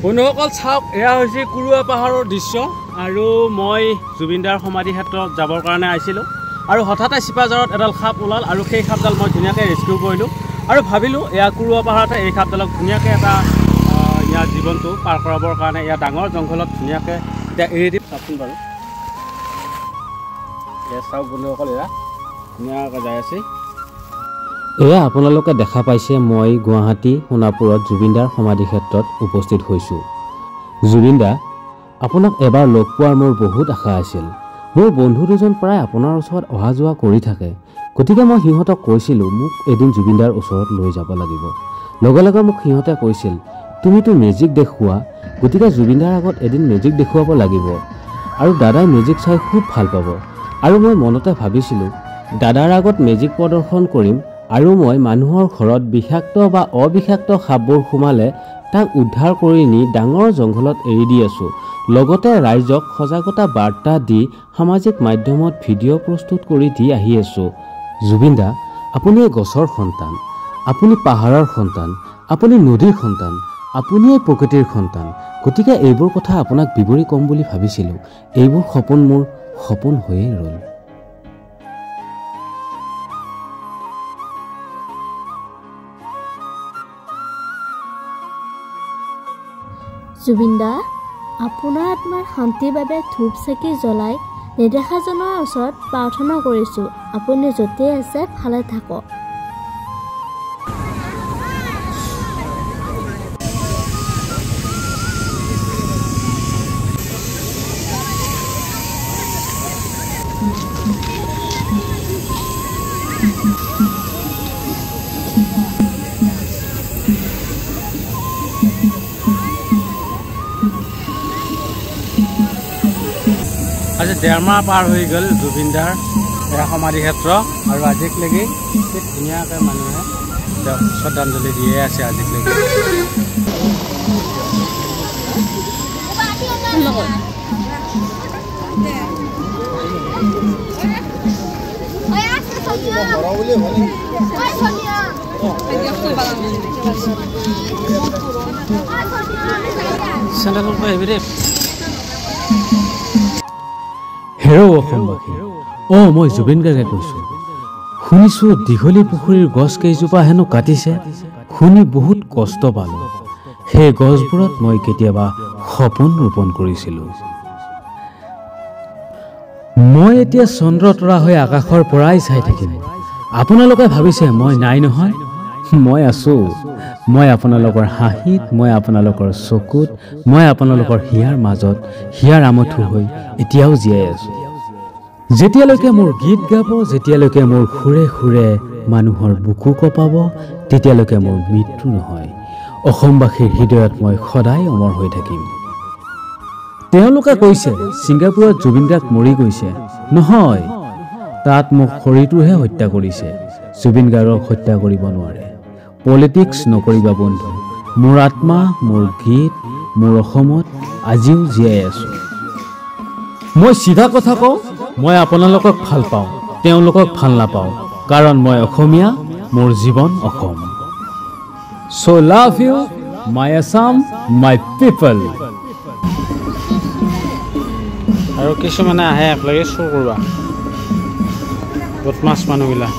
বন্ধুসকল চাওক, এয়া হৈছে কুৰুৱা পাহাৰৰ দৃশ্য আৰু মই জুবিনদাৰ সমাধি ক্ষেত্ৰত যাবৰ কাৰণে আহিছিলোঁ আৰু হঠাতে চিপাঝাৰত এডাল সাপ ওলাল আৰু সেই সাপডাল মই ধুনীয়াকৈ ৰেস্কিউ কৰিলোঁ আৰু ভাবিলোঁ এয়া কুৰুৱা পাহাৰতে এই সাপডালক ধুনীয়াকৈ এটা ইয়াৰ জীৱনটো পাৰ কৰাবৰ কাৰণে ইয়াৰ ডাঙৰ জংঘলত ধুনীয়াকৈ এতিয়া এৰি দিম। চাওকচোন বাৰু, এয়া চাওক বন্ধুসকল, এয়া ধুনীয়াকৈ যাই আছে। এয়া আপোনালোকে দেখা পাইছে, মই গুৱাহাটী সোণাপুৰত জুবিনদাৰ সমাধি ক্ষেত্ৰত উপস্থিত হৈছোঁ। জুবিনদা, আপোনাক এবাৰ লগ পোৱাৰ মোৰ বহুত আশা আছিল। মোৰ বন্ধু দুজন প্ৰায় আপোনাৰ ওচৰত অহা যোৱা কৰি থাকে, গতিকে মই সিহঁতক কৈছিলোঁ মোক এদিন জুবিনদাৰ ওচৰত লৈ যাব লাগিব। লগে লগে মোক সিহঁতে কৈছিল, তুমিতো মেজিক দেখুওৱা, গতিকে জুবিনদাৰ আগত এদিন মেজিক দেখুৱাব লাগিব আৰু দাদাই মেজিক চাই খুব ভাল পাব। আৰু মই মনতে ভাবিছিলোঁ দাদাৰ আগত মেজিক প্ৰদৰ্শন কৰিম আৰু মই মানুহৰ ঘৰত বিষাক্ত বা অবিষাক্ত সাপবোৰ সোমালে তাক উদ্ধাৰ কৰি নি ডাঙৰ জংঘলত এৰি দি আছোঁ। লগতে ৰাইজক সজাগতা বাৰ্তা দি সামাজিক মাধ্যমত ভিডিঅ' প্ৰস্তুত কৰি দি আহি আছোঁ। জুবিনদা, আপুনি এই গছৰ সন্তান, আপুনি পাহাৰৰ সন্তান, আপুনি নদীৰ সন্তান, আপুনি এই প্ৰকৃতিৰ সন্তান। গতিকে এইবোৰ কথা আপোনাক বিৱৰি ক'ম বুলি ভাবিছিলোঁ। এইবোৰ সপোন মোৰ সপোন হৈয়ে ৰ'ল। জুবিনদা, আপোনাৰ আত্মাৰ শান্তিৰ বাবে ধূপ চাকি জ্বলাই নেদেখাজনৰ ওচৰত প্ৰাৰ্থনা কৰিছোঁ, আপুনি য'তেই আছে ভালে থাকক। আজি 1.5 মাহ পাৰ হৈ গ'ল জুবিনদাৰ সমাধি ক্ষেত্ৰ আৰু আজিলৈকে ধুনীয়াকৈ মানুহে শ্ৰদ্ধাঞ্জলি দিয়ে আছে। আজিলৈকে চেণ্ডেলৰ পৰা আহিবি দেই। হেৰৌ অসমবাসী, মই জুবিন গাৰ্গে কৈছোঁ। শুনিছোঁ দীঘলী পুখুৰীৰ গছ কেইজোপা হেনো কাটিছে, শুনি বহুত কষ্ট পালোঁ। সেই গছবোৰত মই কেতিয়াবা সপোন ৰোপণ কৰিছিলোঁ। মই এতিয়া চন্দ্ৰ তৰা হৈ আকাশৰ পৰাই চাই থাকিম। আপোনালোকে ভাবিছে মই নাই নহয়, মই আছোঁ। মই আপোনালোকৰ হাঁহিত, মই আপোনালোকৰ চকুত, মই আপোনালোকৰ হিয়াৰ মাজত হিয়াৰ আমঠু হৈ এতিয়াও জীয়াই আছোঁ। যেতিয়ালৈকে মোৰ গীত গাব, যেতিয়ালৈকে মোৰ সুৰে সুৰে মানুহৰ বুকু কঁপাব, তেতিয়ালৈকে মোৰ মৃত্যু নহয়। অসমবাসীৰ হৃদয়ত মই সদায় অমৰ হৈ থাকিম। তেওঁলোকে কৈছে ছিংগাপুৰত জুবিনদাক মৰি গৈছে। নহয়, তাত মোক শৰীৰটোহে হত্যা কৰিছে, জুবিন গাৰ্গক হত্যা কৰিব নোৱাৰে। পলিটিক্স নকৰিবা বন্ধু, মোৰ আত্মা, মোৰ গীত, মোৰ অসমত আজিও জীয়াই আছোঁ। মই চিধা কথা কওঁ, মই আপোনালোকক ভাল পাওঁ, তেওঁলোকক ভাল নাপাওঁ, কাৰণ মই অসমীয়া, মোৰ জীৱন Assam. So love you, my Assam, my people. আৰু কিছুমানে আহে একেলগে চুৰ কৰবা, বদমাছ মানুহবিলাক।